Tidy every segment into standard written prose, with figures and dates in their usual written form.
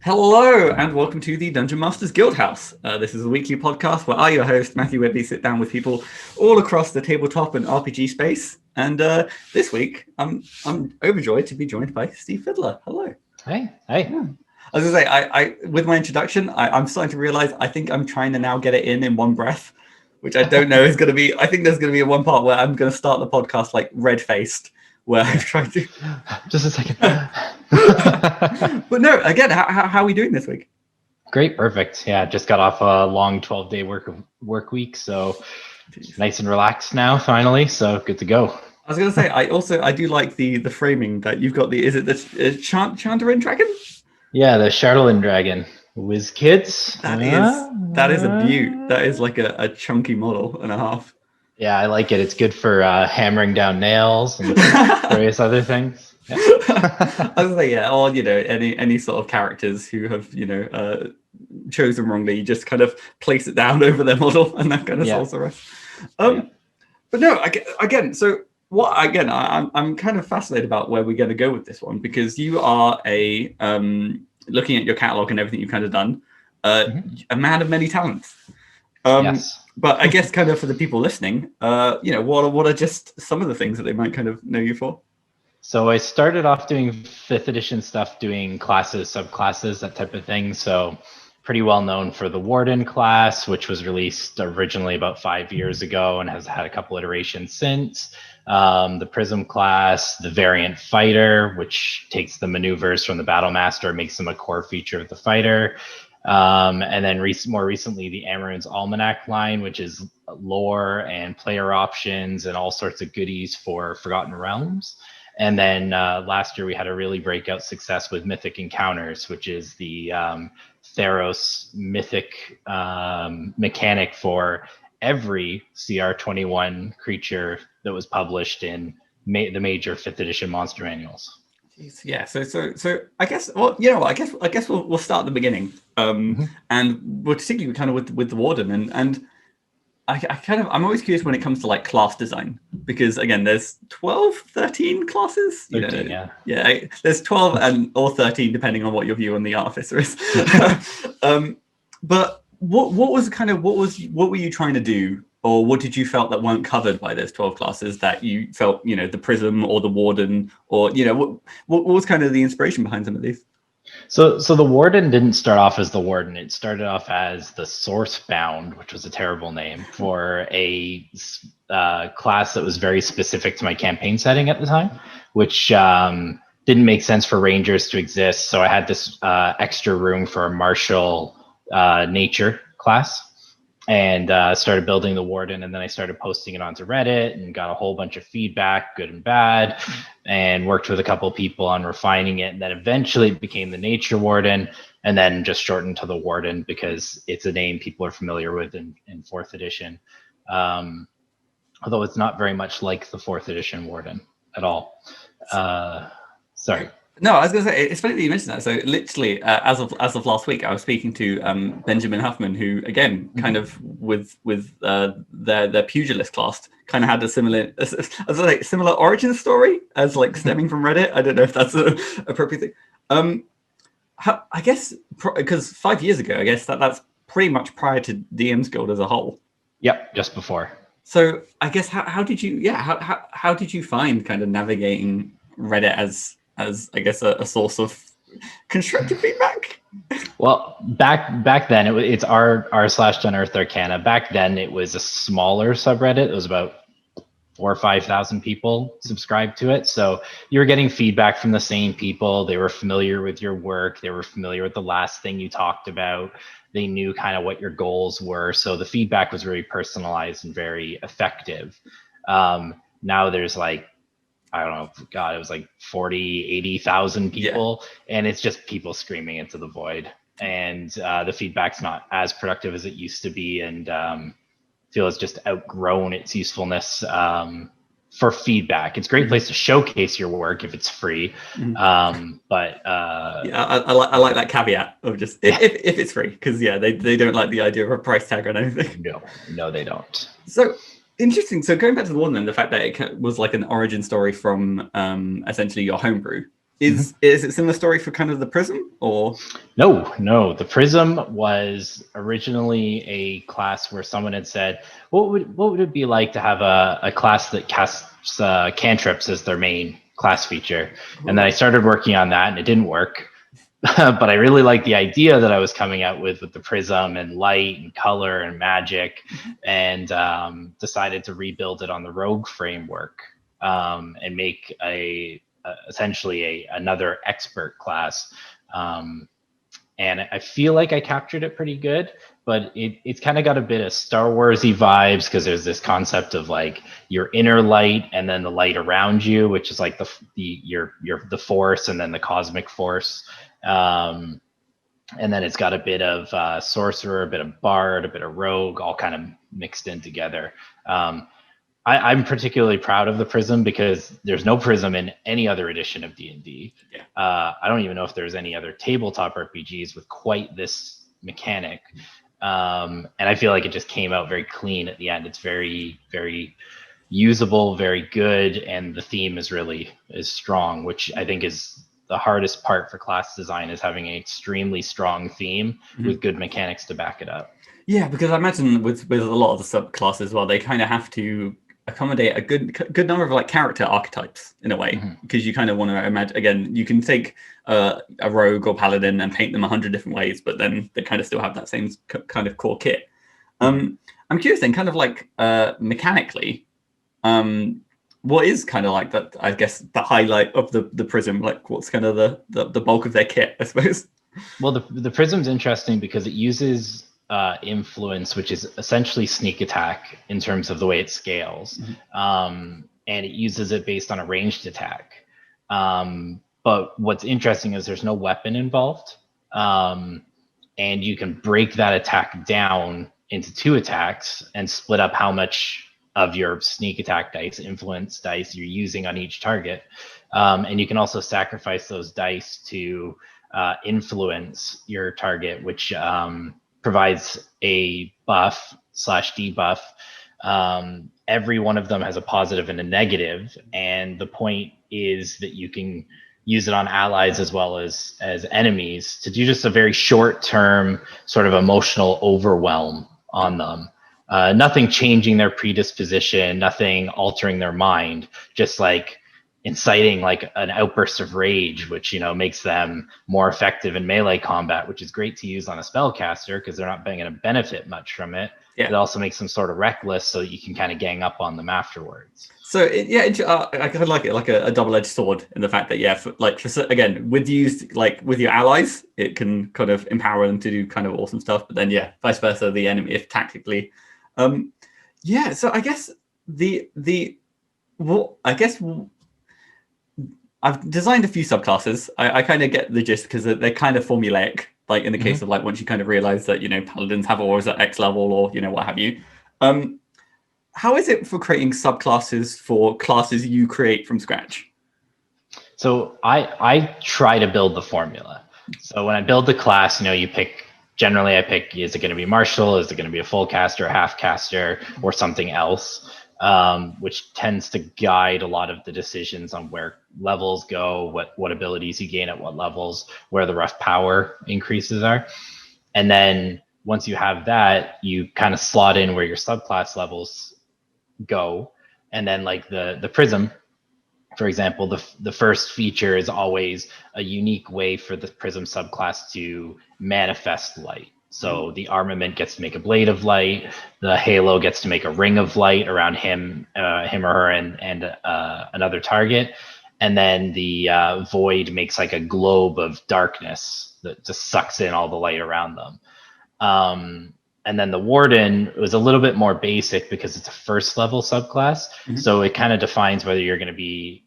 Hello and welcome to the Dungeon Masters Guildhouse. This is a weekly podcast where I, your host, Matthew Whitby, sit down with people all across the tabletop and RPG space. And this week, I'm overjoyed to be joined by Steve Fidler. Hello. Hey. Yeah. I was going to say, I with my introduction, I'm starting to realize I think I'm trying to now get it in one breath, which I don't know is going to be. I think there's going to be one part where I'm going to start the podcast like red-faced, where I've tried to. Just a second. But no, again, how are we doing this week? Great, perfect. Yeah, just got off a long 12-day work week, so nice and relaxed now, finally. So good to go. I was going to say, I do like the framing that you've got. Is it the Chantarin dragon? Yeah, the Charlatan dragon. Whiz kids. That is a beaut. That is like a chunky model and a half. Yeah, I like it. It's good for hammering down nails and various other things. Yeah. I was like, yeah, or any sort of characters who have chosen wrongly, you just kind of place it down over their model, and that kind of solves the rest. But no, again, so what? Again, I'm kind of fascinated about where we're going to go with this one, because you are a looking at your catalog and everything you've kind of done, a man of many talents. Yes. But I guess kind of for the people listening, what are just some of the things that they might kind of know you for? So I started off doing 5th edition stuff, doing classes, subclasses, that type of thing. So pretty well known for the Warden class, which was released originally about 5 years ago and has had a couple iterations since. The Prism class, the Variant Fighter, which takes the maneuvers from the Battle Master, makes them a core feature of the fighter. And then more recently, the Amarune's Almanac line, which is lore and player options and all sorts of goodies for Forgotten Realms. And then last year we had a really breakout success with Mythic Encounters, which is the Theros mythic mechanic for every CR21 creature that was published in the major 5th edition monster manuals. Yeah, so I guess, well, you know what, I guess we'll start at the beginning, and particularly kind of with the Warden, and I'm always curious when it comes to like class design, because again, there's 12, 13 classes. 13, yeah. There's 12 or 13 depending on what your view on the artificer is. But what were you trying to do, or what did you felt that weren't covered by those 12 classes that you felt, the Prism or the Warden, or what was kind of the inspiration behind some of these? So the Warden didn't start off as the Warden. It started off as the Sourcebound, which was a terrible name for a class that was very specific to my campaign setting at the time, which didn't make sense for Rangers to exist. So I had this extra room for a martial nature class, and started building the Warden, and then I started posting it onto Reddit and got a whole bunch of feedback, good and bad, and worked with a couple of people on refining it, and then eventually it became the Nature Warden, and then just shortened to the Warden because it's a name people are familiar with in 4th edition, although it's not very much like the 4th edition Warden at all. Sorry. No, I was going to say, it's funny that you mentioned that. So literally, as of last week, I was speaking to Benjamin Huffman, who, again, kind of with their pugilist class, kind of had a similar origin story as like stemming from Reddit. I don't know if that's an appropriate thing. I guess, because 5 years ago, I guess that's pretty much prior to DMsGuild as a whole. Yep, just before. So I guess how did you find kind of navigating Reddit as I guess a source of constructive feedback? Well, back then it's r/Unearthed Arcana. Back then it was a smaller subreddit. It was about 4,000 or 5,000 people subscribed to it. So you were getting feedback from the same people. They were familiar with your work. They were familiar with the last thing you talked about. They knew kind of what your goals were. So the feedback was very personalized and very effective. Now there's like, I don't know, God, it was like 40, 80,000 people, and it's just people screaming into the void. And the feedback's not as productive as it used to be, and feel it's just outgrown its usefulness for feedback. It's a great place to showcase your work if it's free. But I like that caveat of just if it's free, because they don't like the idea of a price tag on anything. No, they don't. So interesting. So going back to the one, then, the fact that it was like an origin story from essentially your homebrew. Is it similar story for kind of the Prism, or? No. The Prism was originally a class where someone had said, what would it be like to have a class that casts cantrips as their main class feature? And then I started working on that, and it didn't work. But I really liked the idea that I was coming out with the Prism and light and color and magic, and decided to rebuild it on the Rogue framework, and make essentially another expert class. And I feel like I captured it pretty good, but it's kind of got a bit of Star Wars-y vibes, because there's this concept of like your inner light and then the light around you, which is like the Force and then the cosmic force. And then it's got a bit of sorcerer, a bit of bard, a bit of rogue, all kind of mixed in together. I'm particularly proud of the Prism because there's no Prism in any other edition of D&D. Yeah. I don't even know if there's any other tabletop RPGs with quite this mechanic. And I feel like it just came out very clean at the end. It's very, very usable, very good, and the theme is strong, which I think is the hardest part for class design, is having an extremely strong theme with good mechanics to back it up. Yeah, because I imagine with a lot of the subclasses as well, they kind of have to accommodate a good number of like character archetypes in a way, because you kind of want to imagine, again, you can take a rogue or paladin and paint them 100 different ways, but then they kind of still have that same kind of core kit. I'm curious then, kind of like mechanically, what is kind of like that, I guess, the highlight of the Prism? Like, what's kind of the bulk of their kit, I suppose? Well, the Prism's interesting because it uses influence, which is essentially sneak attack in terms of the way it scales. And it uses it based on a ranged attack. But what's interesting is there's no weapon involved. And you can break that attack down into 2 attacks and split up how much of your sneak attack dice, influence dice, you're using on each target. And you can also sacrifice those dice to influence your target, which provides a buff/debuff. Every one of them has a positive and a negative, and the point is that you can use it on allies as well as enemies to do just a very short-term sort of emotional overwhelm on them. Nothing changing their predisposition, nothing altering their mind, just like inciting like an outburst of rage, which makes them more effective in melee combat, which is great to use on a spellcaster because they're not going to benefit much from it. Yeah. It also makes them sort of reckless, so that you can kind of gang up on them afterwards. So I kind of like it like a double-edged sword in the fact that again, with your allies, it can kind of empower them to do kind of awesome stuff, but then vice versa, the enemy, if tactically. So I guess I've designed a few subclasses. I kind of get the gist because they're kind of formulaic. Like in the case of like once you kind of realize that paladins have auras at X level or what have you. How is it for creating subclasses for classes you create from scratch? So I try to build the formula. So when I build the class, you pick. Generally, I pick: is it going to be martial? Is it going to be a full caster, a half caster, or something else? Which tends to guide a lot of the decisions on where levels go, what abilities you gain at what levels, where the rough power increases are. And then once you have that, you kind of slot in where your subclass levels go. And then like the Prism, for example, the first feature is always a unique way for the Prism subclass to manifest light. So the armament gets to make a blade of light. The halo gets to make a ring of light around him or her and another target. And then the void makes like a globe of darkness that just sucks in all the light around them. And then the Warden was a little bit more basic because it's a first level subclass. So it kind of defines whether you're going to be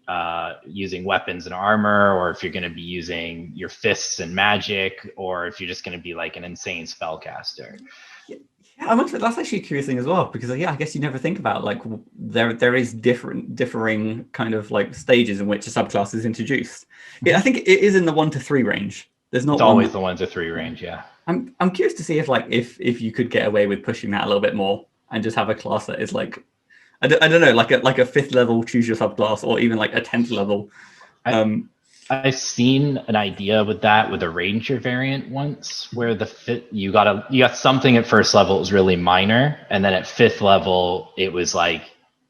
using weapons and armor, or if you're going to be using your fists and magic, or if you're just going to be like an insane spellcaster. That's actually a curious thing as well, because I guess you never think about like there is differing kind of like stages in which a subclass is introduced. I think it is in the 1 to 3 range. There's not. It's always the 1 to 3 range, yeah. I'm curious to see if you could get away with pushing that a little bit more and just have a class that is like I don't know, like a 5th level choose your subclass, or even like a 10th level. I I've seen an idea with that with a Ranger variant once, where you got something at first level, it was really minor, and then at 5th level it was like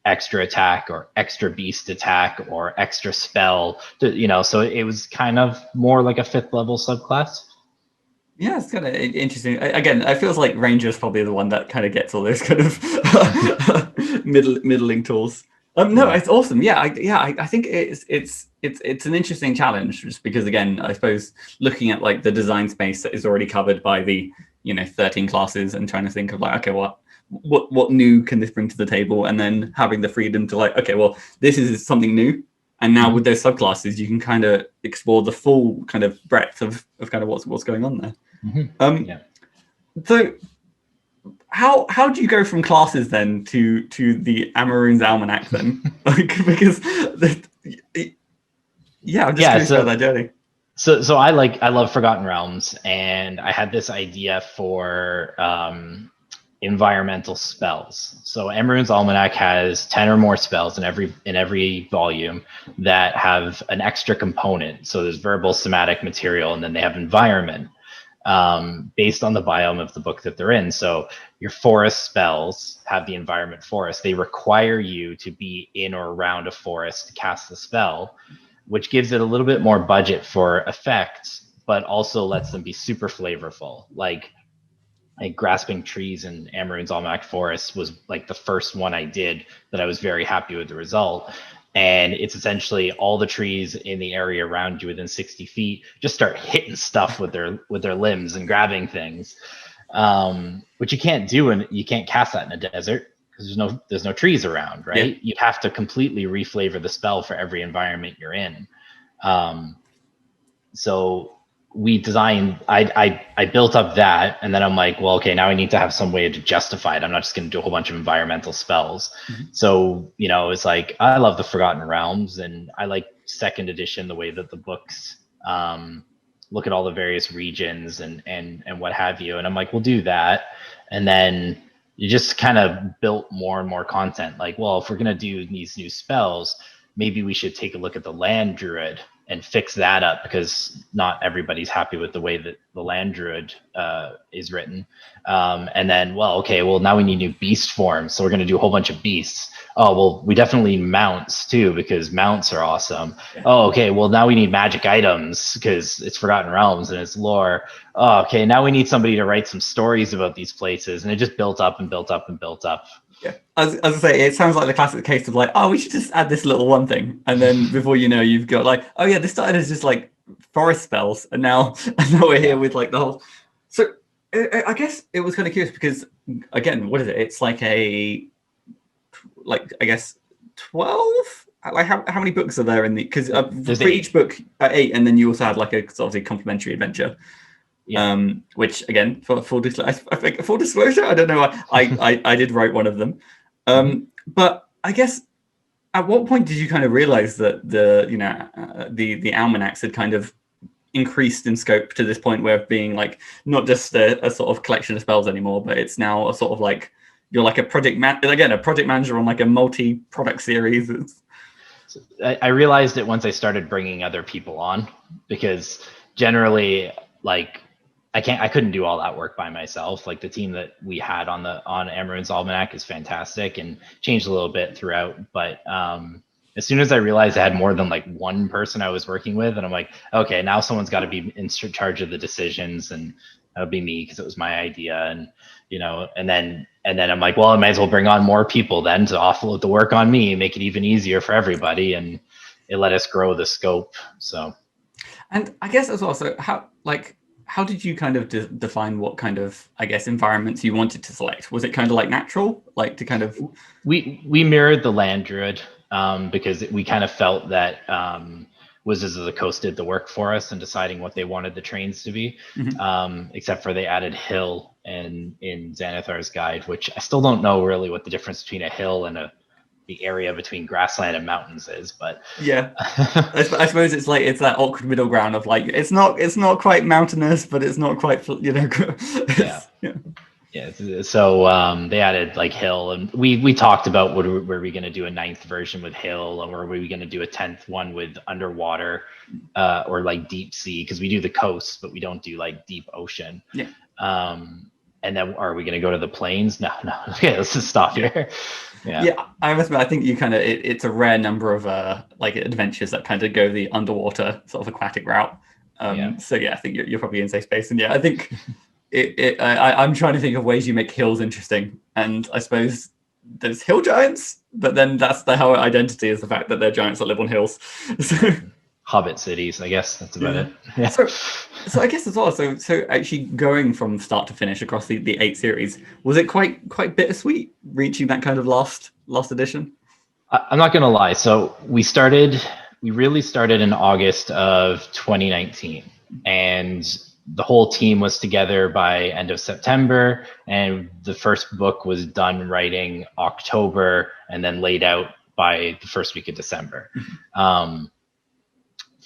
extra attack or extra beast attack or extra spell, so it was kind of more like a 5th level subclass. Yeah, it's kind of interesting. Again, it feels like Ranger is probably the one that kind of gets all those kind of middling tools. No, it's awesome. Yeah, I think it's an interesting challenge, just because, again, I suppose looking at like the design space that is already covered by the 13 classes, and trying to think of like, okay, what new can this bring to the table, and then having the freedom to like, okay, well, this is something new. And now with those subclasses, you can kind of explore the full kind of breadth of kind of what's going on there. Yeah. So how do you go from classes then to the Amarune's Almanac then? Like, because I'm just curious about that journey. So I love Forgotten Realms, and I had this idea for environmental spells. So Amarune's Almanac has 10 or more spells in every volume that have an extra component. So there's verbal, somatic, material, and then they have environment based on the biome of the book that they're in. So your forest spells have the environment forest. They require you to be in or around a forest to cast the spell, which gives it a little bit more budget for effects, but also lets them be super flavorful. Like Grasping Trees in Amarune's Almanac Forest was like the first one I did that I was very happy with the result. And it's essentially all the trees in the area around you within 60 feet just start hitting stuff with their limbs and grabbing things, which you can't do, and you can't cast that in a desert because there's no trees around, right? Yeah. You have to completely reflavor the spell for every environment you're in. So we designed, I built up that, and then I'm like, well, okay, now I need to have some way to justify it. I'm not just going to do a whole bunch of environmental spells. So, it's like, I love the Forgotten Realms, and I like 2nd edition, the way that the books look at all the various regions and what have you. And I'm like, we'll do that. And then you just kind of built more and more content. Like, well, if we're going to do these new spells, maybe we should take a look at the Land Druid and fix that up, because not everybody's happy with the way that the Land Druid is written. And then, now we need new beast forms. So we're going to do a whole bunch of beasts. Oh, well, we definitely need mounts too, because mounts are awesome. Yeah. Oh, okay, well, now we need magic items because it's Forgotten Realms and it's lore. Oh, okay, now we need somebody to write some stories about these places. And it just built up and built up and built up. Yeah, as I say, it sounds like the classic case of like, oh, we should just add this little one thing, and then before you know, you've got like, oh yeah, this started as just like forest spells, and now we're here with like the whole. So I guess it was kind of curious because, again, what is it? It's like I guess 12. Like how many books are there in the? Because for each book 8, and then you also had like a sort of complimentary adventure. Yeah. Which again, for full disclosure, I don't know. I did write one of them, but I guess at what point did you kind of realize that the almanacs had kind of increased in scope to this point where being like not just a sort of collection of spells anymore, but it's now a sort of like you're like a project manager on like a multi-product series. I realized it once I started bringing other people on, because generally, like, I couldn't do all that work by myself. Like the team that we had on Amarune's Almanac is fantastic and changed a little bit throughout. But as soon as I realized I had more than like one person I was working with, and I'm like, okay, now someone's got to be in charge of the decisions, and that would be me because it was my idea. And and then I'm like, well, I might as well bring on more people then to offload the work on me, make it even easier for everybody, and it let us grow the scope. So, and I guess as well, so how did you kind of define what kind of, I guess, environments you wanted to select? Was it kind of like natural, like to kind of? We mirrored the Land Druid because we kind of felt that Wizards of the Coast did the work for us in deciding what they wanted the trains to be, except for they added hill in Xanathar's Guide, which I still don't know really what the difference between a hill and the area between grassland and mountains is, but yeah, I suppose it's that awkward middle ground of like it's not quite mountainous, but it's not quite yeah. Yeah, so they added like Hill, and we talked about were we going to do a 9th version with Hill, or were we going to do a 10th one with underwater or like deep sea, because we do the coast but we don't do like deep ocean. Yeah. And then are we going to go to the plains? No. Okay, let's just stop here. Yeah, I must admit, I think you kind of it's a rare number of like adventures that kind of go the underwater sort of aquatic route. So yeah, I think you're probably in safe space, and yeah, I think I'm trying to think of ways you make hills interesting, and I suppose there's hill giants, but then that's the whole identity, is the fact that they're giants that live on hills. So, Hobbit cities, I guess that's about it. Yeah. So I guess as well. So actually going from start to finish across the 8 series, was it quite bittersweet reaching that kind of last edition? I'm not gonna lie. So we really started in August of 2019, and the whole team was together by end of September, and the first book was done writing October and then laid out by the first week of December.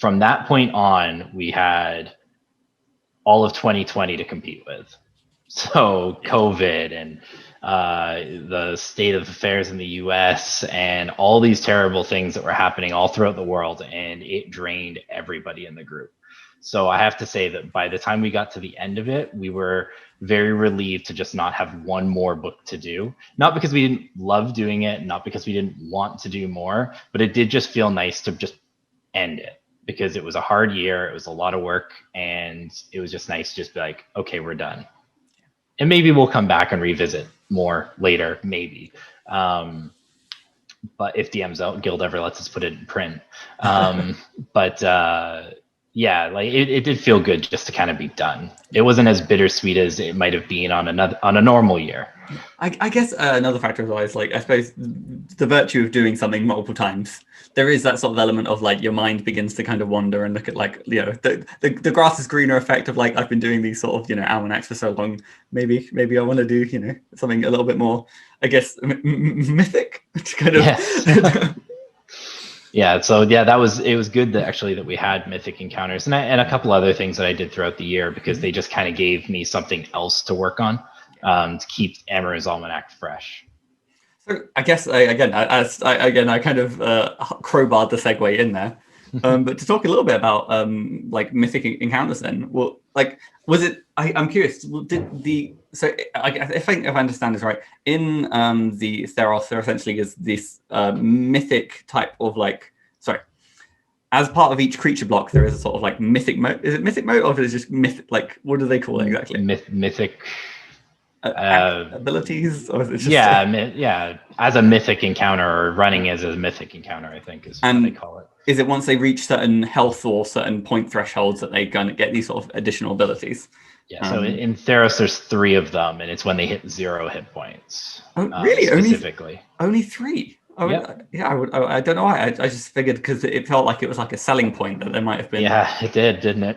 From that point on, we had all of 2020 to compete with. So COVID and the state of affairs in the US and all these terrible things that were happening all throughout the world, and it drained everybody in the group. So I have to say that by the time we got to the end of it, we were very relieved to just not have one more book to do. Not because we didn't love doing it, not because we didn't want to do more, but it did just feel nice to just end it, because it was a hard year, it was a lot of work, and it was just nice to just be like, okay, we're done. And maybe we'll come back and revisit more later, maybe. But if DMsGuild ever lets us put it in print. Yeah, like it did feel good just to kind of be done. It wasn't as bittersweet as it might have been on a normal year. I guess another factor as well is, like, I suppose the virtue of doing something multiple times, there is that sort of element of like your mind begins to kind of wander and look at, like, you know, the grass is greener effect of like, I've been doing these sort of, you know, almanacs for so long, maybe I want to do, you know, something a little bit more, I guess, mythic to kind of. Yes. Yeah, so yeah, it was good that we had Mythic Encounters and a couple other things that I did throughout the year, because they just kind of gave me something else to work on to keep Amarune's Almanac fresh. So I guess I kind of crowbarred the segue in there, but to talk a little bit about like Mythic Encounters then. Well, like, was it? I'm curious. If I understand this right, in the Theros, there essentially is this mythic type of, like, sorry. As part of each creature block, there is a sort of like mythic mode. Is it mythic mode, or is it just mythic? Like, what do they call it exactly? Mythic. Abilities, or is it just yeah, as a mythic encounter, or running as a mythic encounter, I think is what they call it. Is it once they reach certain health or certain point thresholds that they kind of get these sort of additional abilities? Yeah, so in Theros there's 3 of them, and it's when they hit 0 hit points. Oh, really? Specifically, only 3? Oh, yep. Yeah, I don't know why. I just figured, because it felt like it was like a selling point that there might have been. Yeah, it did, didn't it?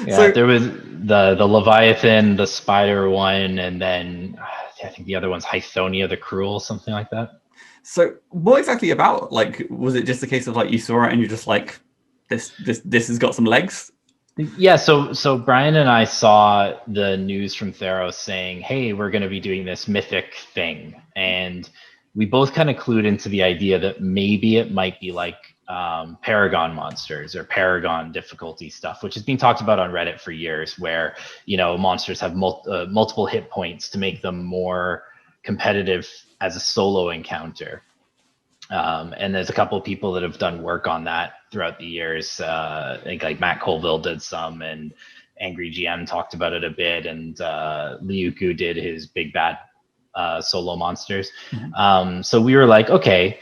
Yeah, so there was the Leviathan, the Spider one, and then I think the other one's Hythonia the Cruel, something like that. So what exactly about, like, was it just a case of like you saw it and you're just like, this has got some legs? Yeah, so Brian and I saw the news from Theros saying, hey, we're going to be doing this mythic thing, and we both kind of clued into the idea that maybe it might be like Paragon monsters or Paragon difficulty stuff, which is being talked about on Reddit for years, where, you know, monsters have multiple hit points to make them more competitive as a solo encounter. And there's a couple of people that have done work on that throughout the years. I think like Matt Colville did some, and Angry GM talked about it a bit, and Liuku did his Big Bad solo monsters. So we were like, okay,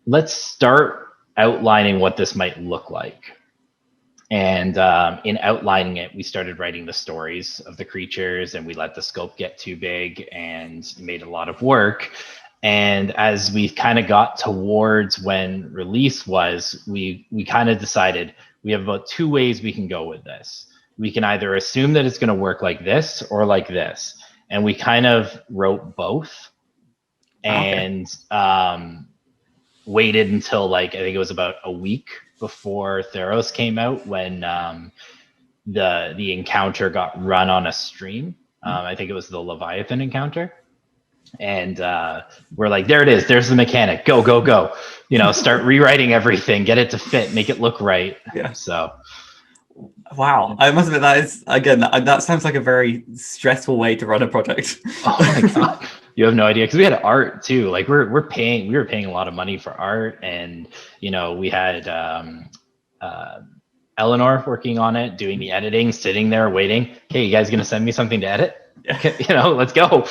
let's start outlining what this might look like. And in outlining it, we started writing the stories of the creatures, and we let the scope get too big and made a lot of work. And as we kind of got towards when release was, we kind of decided we have about 2 ways we can go with this. We can either assume that it's going to work like this or like this. And we kind of wrote both. And waited until, like, I think it was about a week before Theros came out, when the encounter got run on a stream. I think it was the Leviathan encounter. And we're like, there it is. There's the mechanic. Go, go, go. Start rewriting everything, get it to fit, make it look right. Yeah. So. Wow. I must admit, that is, again, that sounds like a very stressful way to run a project. Oh my God. You have no idea. Because we had art too. Like we were paying a lot of money for art. And, we had Eleanor working on it, doing the editing, sitting there waiting. Okay, you guys going to send me something to edit? Yeah. Let's go.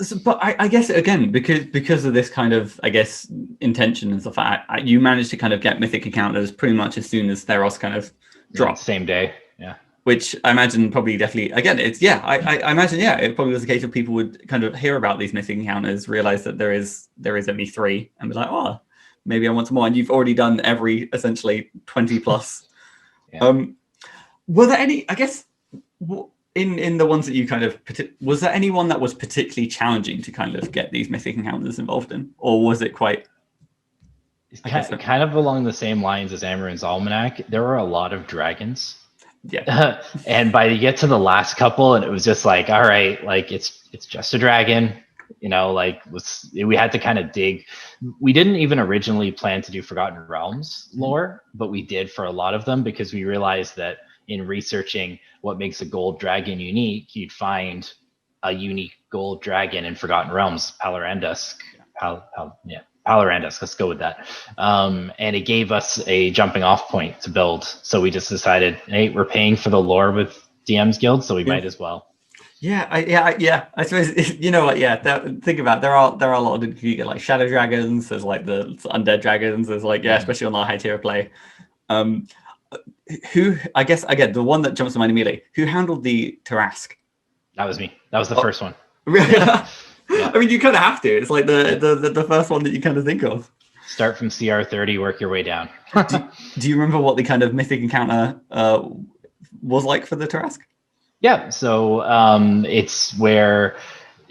So, but I guess, again, because of this kind of, I guess, intention and stuff, you managed to kind of get Mythic Encounters pretty much as soon as Theros kind of dropped. Same day. Yeah. Which I imagine probably definitely, again, it's, I imagine, it probably was a case of people would kind of hear about these Mythic Encounters, realize that there is only 3, and be like, oh, maybe I want some more. And you've already done every, essentially, 20 plus. Yeah. Were there any, I guess, in the ones that you kind of, was there anyone that was particularly challenging to kind of get these Mythic Encounters involved in? Or was it quite... Kind of along the same lines as Amarune's Almanac, there were a lot of dragons. Yeah. And by you get to the last couple, and it was just like, all right, like it's just a dragon. We had to kind of dig. We didn't even originally plan to do Forgotten Realms lore, but we did for a lot of them because we realized that in researching what makes a gold dragon unique, you'd find a unique gold dragon in Forgotten Realms, Palarandusk. Palarandusk, let's go with that. And it gave us a jumping off point to build. So we just decided, hey, we're paying for the lore with DMsGuild, so we might as well. Yeah. I suppose, you know what? Yeah, think about it. There are a lot of, you get like shadow dragons. There's like the undead dragons. There's like especially on our high tier play. Who, I guess, again, the one that jumps to mind immediately. Who handled the Turresque? That was me. That was the first one. Really? Yeah. I mean, you kind of have to. It's like the first one that you kind of think of. Start from CR 30, work your way down. Do you remember what the kind of Mythic Encounter was like for the Turresque? Yeah, so it's where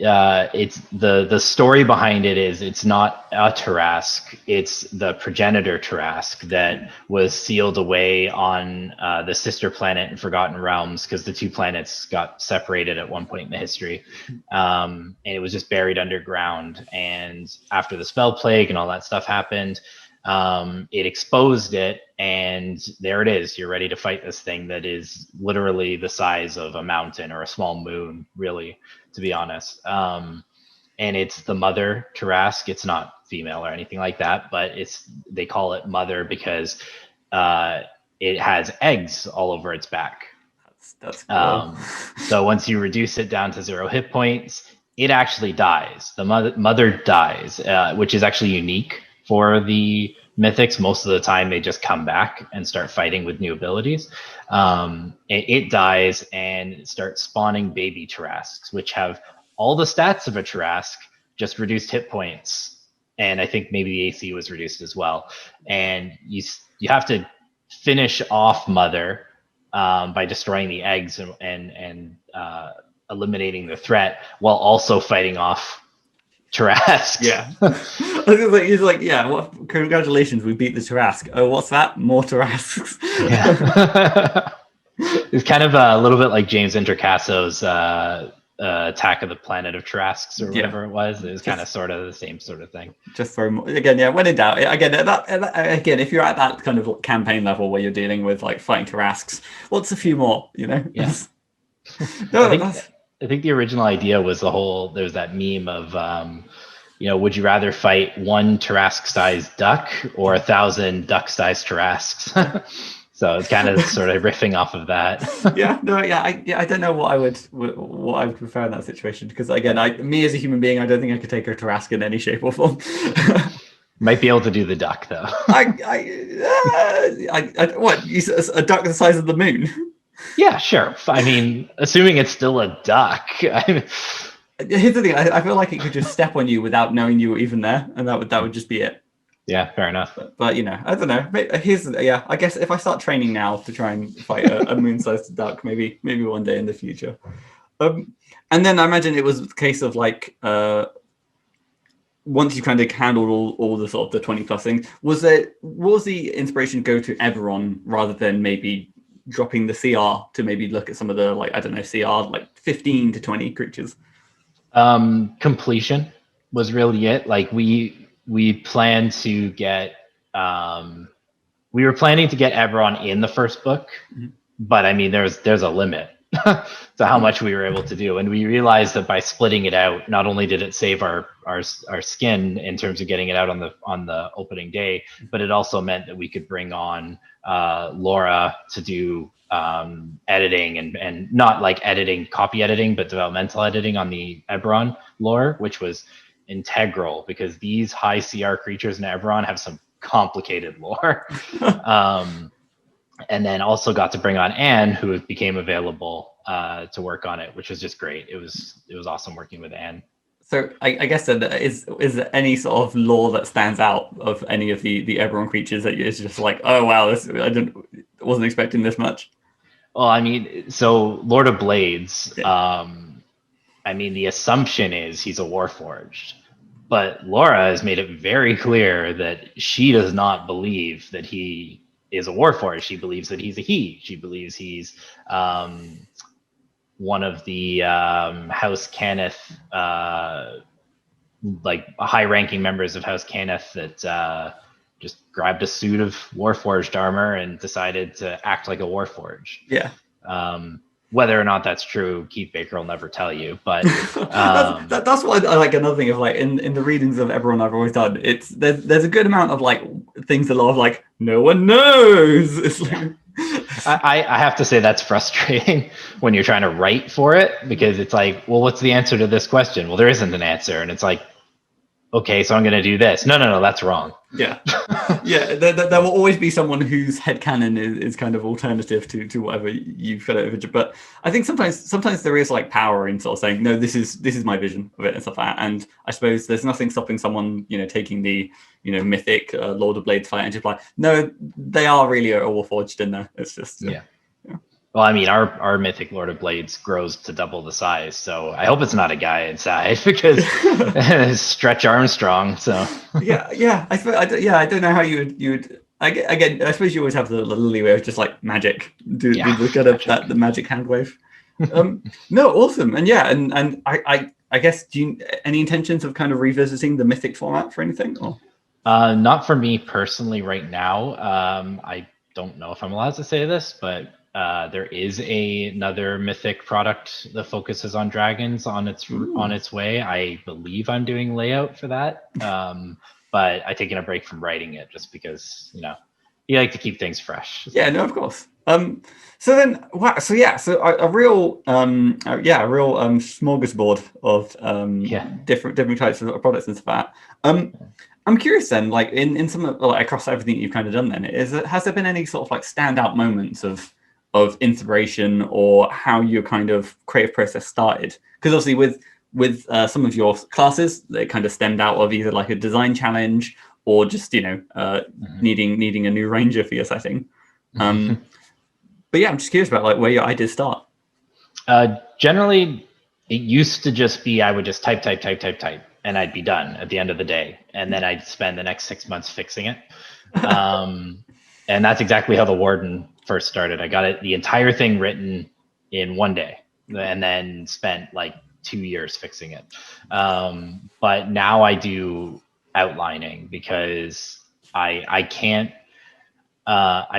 it's the story behind it is it's not a Turresque, it's the progenitor Turresque that was sealed away on the sister planet in Forgotten Realms because the two planets got separated at one point in the history, and it was just buried underground. And after the spell plague and all that stuff happened, it exposed it, and there it is. You're ready to fight this thing that is literally the size of a mountain or a small moon, really, to be honest. And it's the mother Turresque. It's not female or anything like that, but they call it mother because it has eggs all over its back. That's cool. So once you reduce it down to 0 hit points, it actually dies. The mother dies, which is actually unique for the Mythics. Most of the time they just come back and start fighting with new abilities. It dies and starts spawning baby Turresques, which have all the stats of a Turresque, just reduced hit points. And I think maybe the AC was reduced as well. And you have to finish off Mother by destroying the eggs and eliminating the threat while also fighting off Turresque. Yeah. He's like, yeah, well, congratulations, we beat the Turresque. Oh, what's that? More Turresques. Yeah. It's kind of a little bit like James Intercasso's Attack of the Planet of Turresques or whatever it was. It was kind of sort of the same sort of thing. Just throw more, again, when in doubt. Again, if you're at that kind of campaign level where you're dealing with like fighting Turresques, what's a few more, Yeah. I think the original idea was there's that meme of, would you rather fight one Turresque-sized duck or 1,000 duck-sized Turresques? So it's kind of sort of riffing off of that. I don't know what I would prefer in that situation, because again, me as a human being, I don't think I could take a Turresque in any shape or form. Might be able to do the duck though. What? A duck the size of the moon? Yeah, sure. I mean, assuming it's still a duck. Here's the thing. I feel like it could just step on you without knowing you were even there, and that would just be it. Yeah, fair enough. But I don't know. I guess if I start training now to try and fight a moon-sized duck, maybe one day in the future. And then I imagine it was a case of like once you kind of handled all the sort of the 20 plus things, was the inspiration go to Eberron rather than maybe dropping the CR to maybe look at some of the, like, I don't know, CR like 15 to 20 creatures? Completion was really it. Like we planned to get we were planning to get Eberron in the first book, but I mean there's a limit to how much we were able to do, and we realized that by splitting it out, not only did it save our skin in terms of getting it out on the opening day, but it also meant that we could bring on Laura to do editing and not like editing, copy editing, but developmental editing on the Eberron lore, which was integral because these high CR creatures in Eberron have some complicated lore. And then also got to bring on Anne, who became available to work on it, which was just great. It was awesome working with Anne. So I guess that is there any sort of lore that stands out of any of the Eberron creatures that is just like, oh wow, wasn't expecting this much? Well, I mean, so Lord of Blades, I mean, the assumption is he's a Warforged, but Laura has made it very clear that she does not believe that he is a Warforged. She believes that he's a he. She believes he's one of the House Cannith, like high-ranking members of House Cannith that just grabbed a suit of Warforged armor and decided to act like a Warforged. Yeah. Whether or not that's true, Keith Baker will never tell you. But that's what I like. Another thing of like in the readings of Eberron I've always done, there's a good amount of like things, a lot of like no one knows. It's like I have to say that's frustrating when you're trying to write for it, because it's like, well, what's the answer to this question? Well, there isn't an answer, and it's like, okay, so I'm going to do this. No, that's wrong. Yeah. Yeah, there will always be someone whose headcanon is kind of alternative to whatever you've got over. But I think sometimes there is like power in sort of saying, no, this is my vision of it and stuff like that. And I suppose there's nothing stopping someone, taking the, mythic Lord of Blades fight and just like, no, they are really a Warforged in there. It's just yeah. Well, I mean, our mythic Lord of Blades grows to double the size, so I hope it's not a guy inside because Stretch Armstrong. So yeah. I don't know how you would. Again, I suppose you always have the leeway of just like magic, do the kind of the magic hand wave. No, awesome, and yeah, and I guess any intentions of kind of revisiting the mythic format for anything? Or? Not for me personally right now. I don't know if I'm allowed to say this, but there is another mythic product that focuses on dragons on its way. I believe I'm doing layout for that, but I've taken a break from writing it just because you like to keep things fresh. Yeah, no, of course. So then, wow. So yeah, so a real smorgasbord of different types of products and stuff like that. I'm curious then, like in some of like across everything you've kind of done, then has there been any sort of like standout moments of inspiration or how your kind of creative process started? Because obviously with some of your classes, they kind of stemmed out of either like a design challenge or just needing a new ranger for your setting. But yeah, I'm just curious about like where your ideas start. Generally, it used to just be I would just type, and I'd be done at the end of the day, and then I'd spend the next 6 months fixing it. And that's exactly how the Warden first started. I got the entire thing written in one day, and then spent like 2 years fixing it. But now I do outlining because I can't. I'm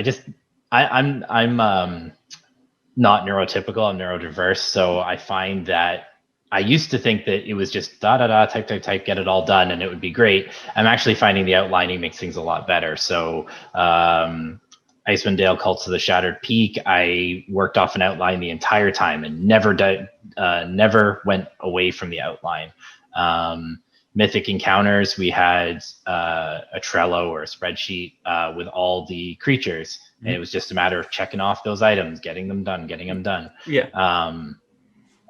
not neurotypical. I'm neurodiverse, so I find that I used to think that it was just type, get it all done, and it would be great. I'm actually finding the outlining makes things a lot better. So Icewind Dale, Cults of the Shattered Peak, I worked off an outline the entire time and never went away from the outline. Mythic Encounters, we had a Trello or a spreadsheet with all the creatures, and it was just a matter of checking off those items, getting them done. Yeah.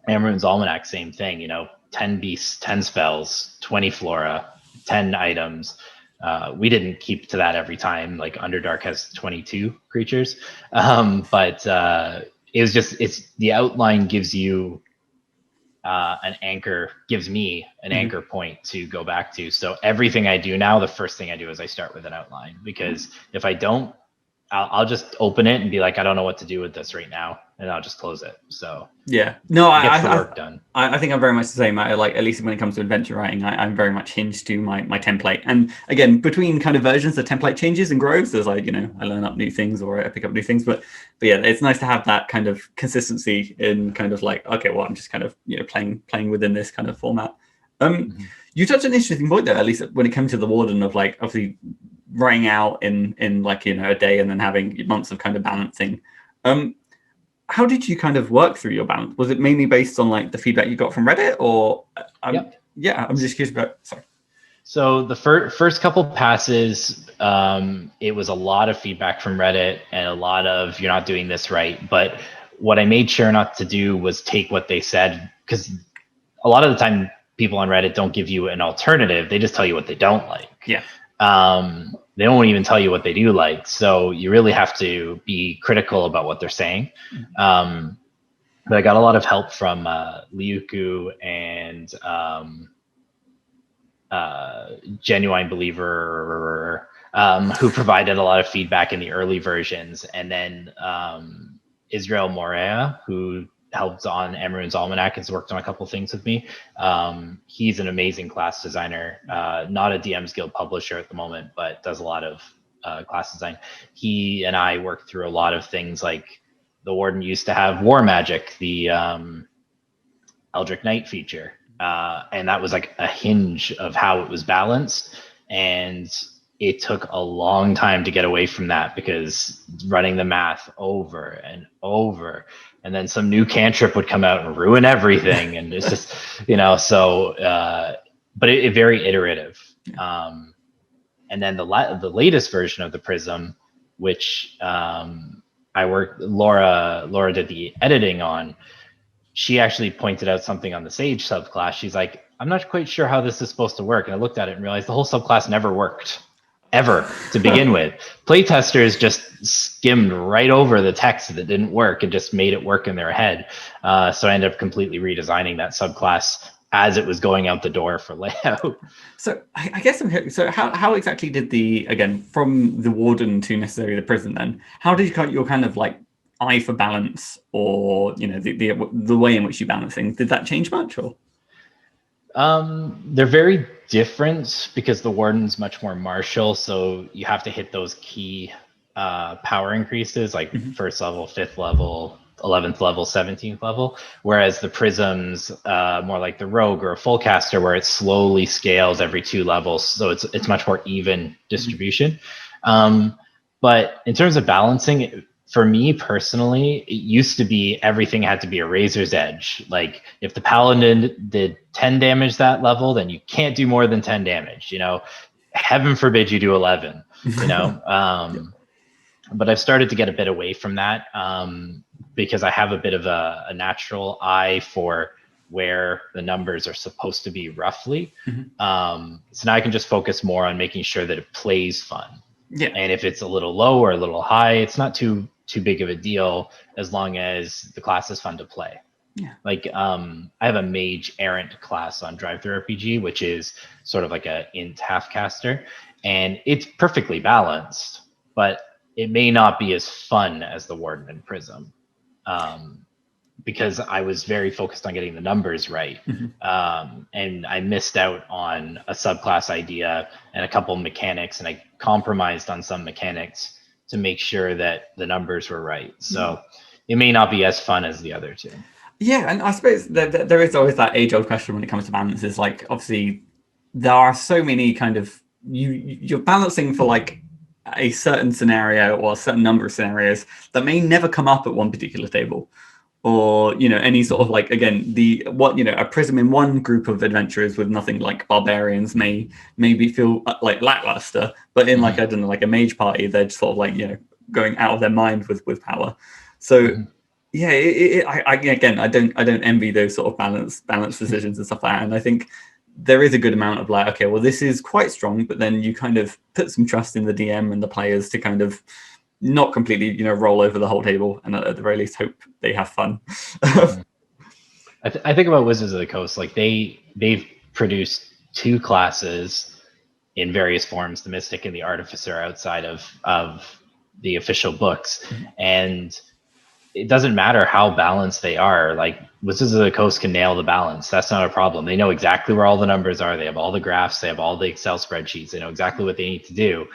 Amarune's Almanac, same thing, 10 beasts, 10 spells, 20 flora, 10 items. We didn't keep to that every time. Like Underdark has 22 creatures. But it was just, the outline gives you gives me an anchor point to go back to. So everything I do now, the first thing I do is I start with an outline, because if I don't, I'll just open it and be like, I don't know what to do with this right now, and I'll just close it. So yeah, no, it gets the work done. I think I'm very much the same. Like, at least when it comes to adventure writing, I'm very much hinged to my template. And again, between kind of versions, the template changes and grows as I learn up new things or I pick up new things. But yeah, it's nice to have that kind of consistency in kind of like, okay, well, I'm just kind of playing within this kind of format. You touched on an interesting point there, at least when it comes to the Warden, of like obviously writing out in like a day and then having months of kind of balancing. How did you kind of work through your balance? Was it mainly based on like the feedback you got from Reddit, or yeah, I'm just curious about. Sorry. So the first couple passes, it was a lot of feedback from Reddit and a lot of you're not doing this right. But what I made sure not to do was take what they said, because a lot of the time people on Reddit don't give you an alternative. They just tell you what they don't like. Yeah. They won't even tell you what they do like. So you really have to be critical about what they're saying. But I got a lot of help from Liuku and Genuine Believer, who provided a lot of feedback in the early versions. And then Israel Morea, who helped on Amarune's Almanac, has worked on a couple things with me. He's an amazing class designer, not a DMsGuild publisher at the moment, but does a lot of class design. He and I worked through a lot of things, like the Warden used to have War Magic, the Eldritch Knight feature, and that was like a hinge of how it was balanced. And it took a long time to get away from that, because running the math over and over, and then some new cantrip would come out and ruin everything. And it's just, but it very iterative. And then the latest version of the Prism, which Laura did the editing on, she actually pointed out something on the Sage subclass. She's like, I'm not quite sure how this is supposed to work. And I looked at it and realized the whole subclass never worked, ever, to begin with. Playtesters just skimmed right over the text that didn't work and just made it work in their head. So I ended up completely redesigning that subclass as it was going out the door for layout. So I guess so. How exactly did again, from the Warden to necessarily the Prism, then how did you cut your kind of like eye for balance, or the way in which you balance things? Did that change much, or? They're very different, because the Warden's much more martial, so you have to hit those key power increases, like first level, 5th level, 11th level, 17th level, whereas the Prism's more like the Rogue or a full caster, where it slowly scales every 2 levels, so it's much more even distribution. But in terms of balancing, for me personally, it used to be everything had to be a razor's edge. Like if the Paladin did 10 damage that level, then you can't do more than 10 damage. Heaven forbid you do 11. But I've started to get a bit away from that, because I have a bit of a natural eye for where the numbers are supposed to be roughly. So now I can just focus more on making sure that it plays fun. Yeah. And if it's a little low or a little high, it's not too big of a deal, as long as the class is fun to play. Yeah. Like I have a Mage Errant class on Drive-Thru RPG, which is sort of like a int half caster, and it's perfectly balanced, but it may not be as fun as the Warden and Prism, because I was very focused on getting the numbers right. And I missed out on a subclass idea and a couple mechanics, and I compromised on some mechanics to make sure that the numbers were right. So it may not be as fun as the other two. Yeah, and I suppose there is always that age-old question when it comes to balances. Like, obviously, there are so many kind of... You're balancing for, like, a certain scenario or a certain number of scenarios that may never come up at one particular table. Or, any sort of, like, again, a Prism in one group of adventurers with nothing like barbarians may maybe feel like lackluster, but in, like, I don't know, like a mage party, they're just sort of like, going out of their mind with power. So... Yeah, I don't envy those sort of balance decisions and stuff like that. And I think there is a good amount of like, okay, well, this is quite strong, but then you kind of put some trust in the DM and the players to kind of not completely, roll over the whole table, and at the very least hope they have fun. I think about Wizards of the Coast, like they've produced 2 classes in various forms, the Mystic and the Artificer, outside of the official books, and it doesn't matter how balanced they are. Like Wizards of the Coast can nail the balance. That's not a problem. They know exactly where all the numbers are. They have all the graphs. They have all the Excel spreadsheets. They know exactly what they need to do,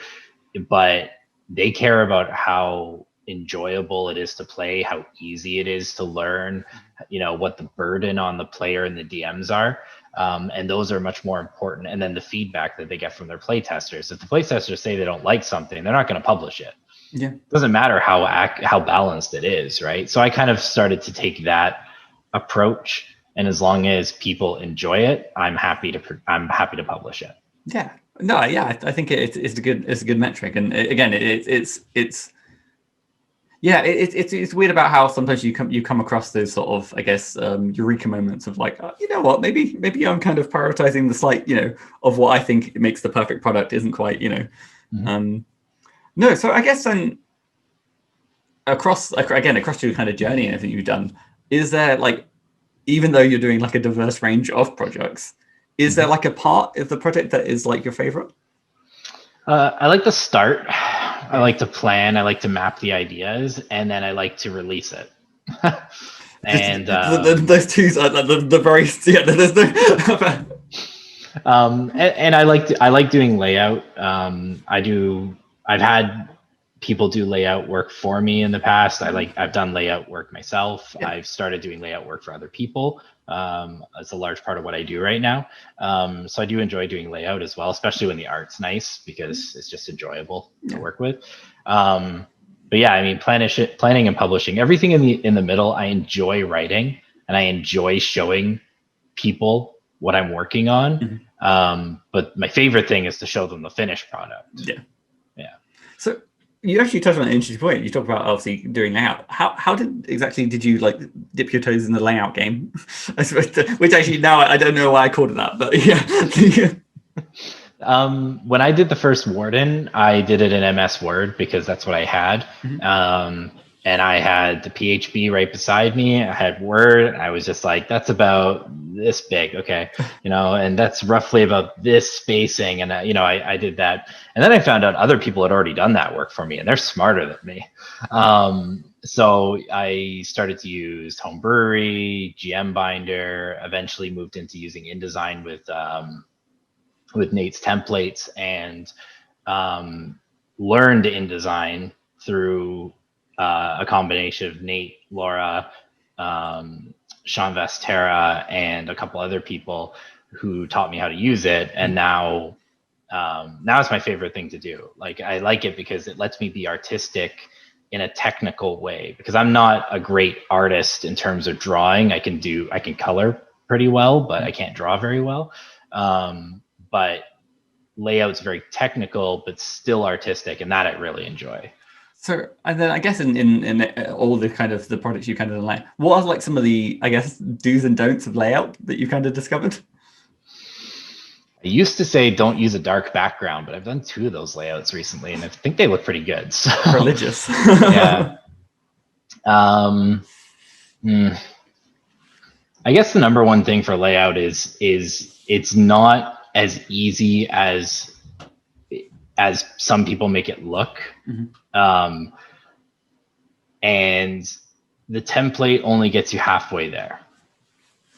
but they care about how enjoyable it is to play, how easy it is to learn, what the burden on the player and the DMs are. And those are much more important. And then the feedback that they get from their playtesters. If the playtesters say they don't like something, they're not going to publish it. Yeah. It doesn't matter how balanced it is, right? So I kind of started to take that approach, and as long as people enjoy it, I'm happy to publish it. Yeah. No, yeah, I think it's a good metric, and again, it's weird about how sometimes you come across those sort of, I guess, eureka moments of like, you know what, maybe I'm kind of prioritizing the slight, of what I think makes the perfect product isn't quite, no. So I guess then across your kind of journey and everything you've done, is there like, even though you're doing like a diverse range of projects, is there like a part of the project that is like your favorite? I like to start. I like to plan. I like to map the ideas, and then I like to release it. And those two are the very There's no. And I like doing layout. I've had people do layout work for me in the past. I've done layout work myself. Yeah. I've started doing layout work for other people. It's a large part of what I do right now. So I do enjoy doing layout as well, especially when the art's nice, because it's just enjoyable to work with. But yeah, I mean, planning and publishing, everything in the middle, I enjoy writing, and I enjoy showing people what I'm working on. But my favorite thing is to show them the finished product. Yeah. So you actually touched on an interesting point. You talked about obviously doing layout. How did you like dip your toes in the layout game? Which actually now I don't know why I called it that, but yeah. When I did the first Warden, I did it in MS Word because that's what I had. And I had the PHP right beside me. I had Word. I was just like, that's about this big. Okay. And that's roughly about this spacing. And, I did that. And then I found out other people had already done that work for me, and they're smarter than me. So I started to use Home Brewery, GM Binder, eventually moved into using InDesign with Nate's templates, and learned InDesign through a combination of Nate, Laura, Sean Vestera, and a couple other people who taught me how to use it. And now it's my favorite thing to do. Like, I like it because it lets me be artistic in a technical way, because I'm not a great artist in terms of drawing. I can color pretty well, but I can't draw very well. But layout's very technical, but still artistic, and that I really enjoy. So, and then I guess in all the kind of the products you kind of like, what are like some of the, I guess, do's and don'ts of layout that you kind of discovered? I used to say don't use a dark background, but I've done 2 of those layouts recently, and I think they look pretty good. So, religious. Yeah. I guess the number one thing for layout is it's not as easy as some people make it look. And the template only gets you halfway there.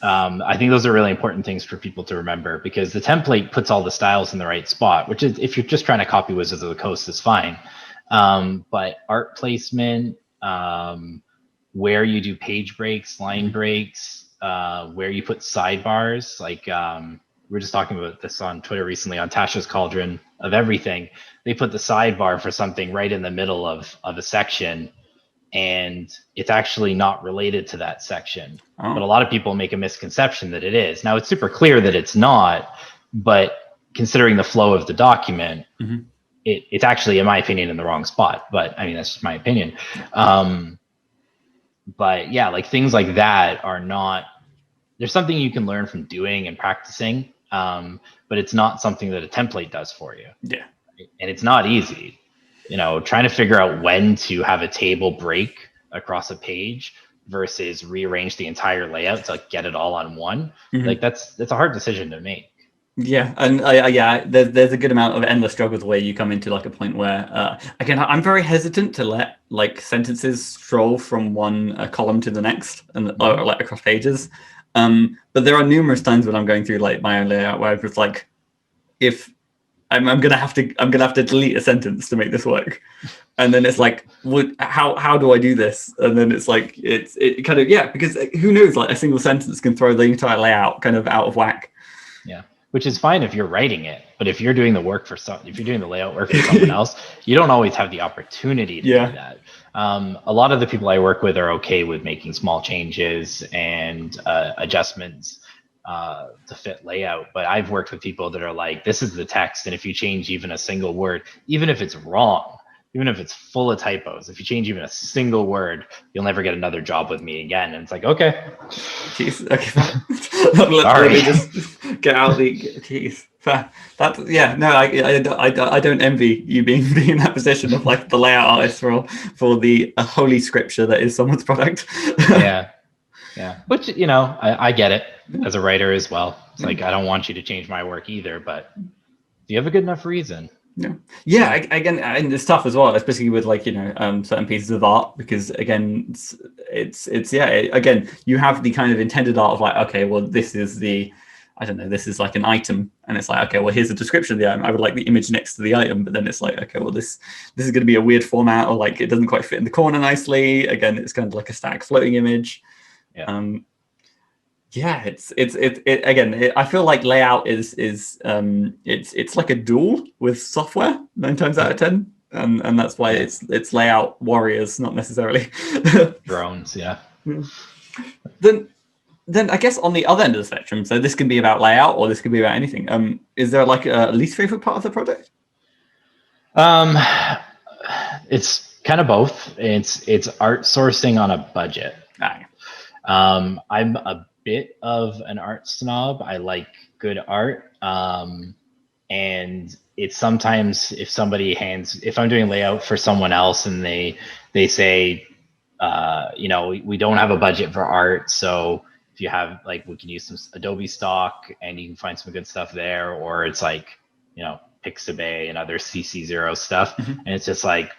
I think those are really important things for people to remember, because the template puts all the styles in the right spot, which is, if you're just trying to copy Wizards of the Coast, is fine. But art placement, where you do page breaks, line breaks, where you put sidebars, like we were just talking about this on Twitter recently on Tasha's Cauldron of Everything. They put the sidebar for something right in the middle of a section, and it's actually not related to that section. But a lot of people make a misconception that it is. Now, it's super clear that it's not, but considering the flow of the document, it's actually, in my opinion, in the wrong spot. But I mean, that's just my opinion. But yeah, like things like that are not, there's something you can learn from doing and practicing, but it's not something that a template does for you. Yeah. And it's not easy. Trying to figure out when to have a table break across a page versus rearrange the entire layout to get it all on one. Like that's a hard decision to make. Yeah, and there's a good amount of endless struggles where you come into like a point where again I'm very hesitant to let like sentences stroll from one column to the next and or like across pages. But there are numerous times when I'm going through like my own layout where I'm just like, if I'm gonna have to delete a sentence to make this work, and then it's like, how do I do this? And then it's like it kind of because who knows, like a single sentence can throw the entire layout kind of out of whack. Yeah, which is fine if you're writing it, but if you're doing the work if you're doing the layout work for someone else, you don't always have the opportunity to do that. A lot of the people I work with are okay with making small changes and adjustments to fit layout, but I've worked with people that are like, this is the text, and if you change even a single word, even if it's wrong, even if it's full of typos, if you change even a single word, you'll never get another job with me again. And it's like, okay. Jeez, okay. Let me just get out the jeez. I don't envy you being in that position of like the layout artist for the holy scripture that is someone's product. Yeah, which, you know, I get it as a writer as well. It's like, I don't want you to change my work either, but do you have a good enough reason? Again, and it's tough as well, especially with like, you know, certain pieces of art, because again, again, you have the kind of intended art of like, okay, well, this is this is like an item, and it's like, okay, well, here's a description of the item. I would like the image next to the item, but then it's like, okay, well, this is going to be a weird format, or like it doesn't quite fit in the corner nicely. Again, it's kind of like a static floating image. I feel like layout is it's like a duel with software 9 times out of 10, and that's why it's layout warriors, not necessarily drones. Then I guess on the other end of the spectrum, so this can be about layout or this could be about anything. Is there like a least favorite part of the project? It's kind of both. It's art sourcing on a budget. I'm a bit of an art snob. I like good art. And it's sometimes if I'm doing layout for someone else and they say, you know, we don't have a budget for art. So if you have, like, we can use some Adobe stock and you can find some good stuff there, or it's like, you know, Pixabay and other CC0 stuff. And it's just like,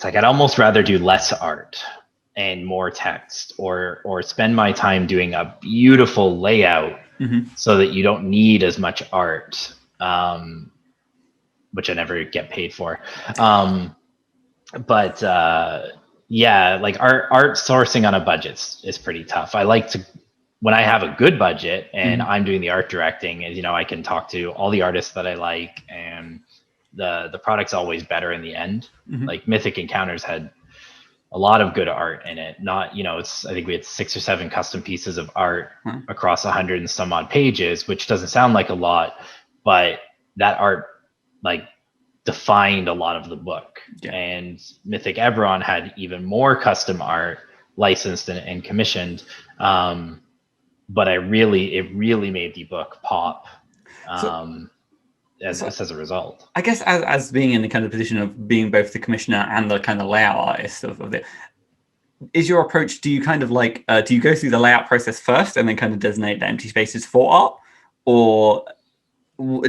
I'd almost rather do less art and more text, or spend my time doing a beautiful layout so that you don't need as much art, which I never get paid for. Like art sourcing on a budget is pretty tough. I like to, when I have a good budget and I'm doing the art directing, and, you know, I can talk to all the artists that I like, and the product's always better in the end. Like Mythic Encounters had a lot of good art in it. Not, you know, I think we had 6 or 7 custom pieces of art across 100 and some odd pages, which doesn't sound like a lot, but that art like defined a lot of the book. And Mythic Eberron had even more custom art licensed and commissioned. But it really made the book pop. As a result, I guess as being in the kind of position of being both the commissioner and the kind of layout artist of it, is your approach, do you kind of like do you go through the layout process first and then kind of designate the empty spaces for art, or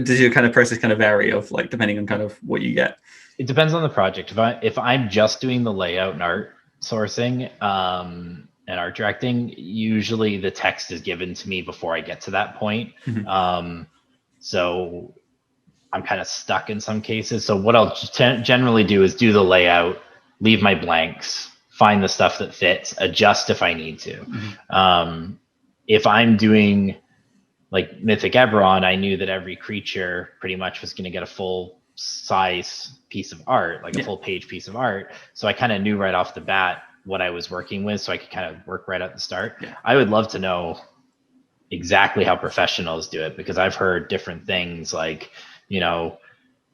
does your kind of process kind of vary of like depending on kind of what you get? It depends on the project. If I'm just doing the layout and art sourcing and art directing, usually the text is given to me before I get to that point. So I'm kind of stuck in some cases. So what I'll generally do is do the layout, leave my blanks, find the stuff that fits, adjust if I need to. If I'm doing like Mythic Eberron, I knew that every creature pretty much was going to get a full size piece of art, like a full page piece of art. So I kind of knew right off the bat what I was working with, so I could kind of work right at the start. I would love to know exactly how professionals do it, because I've heard different things, like, you know,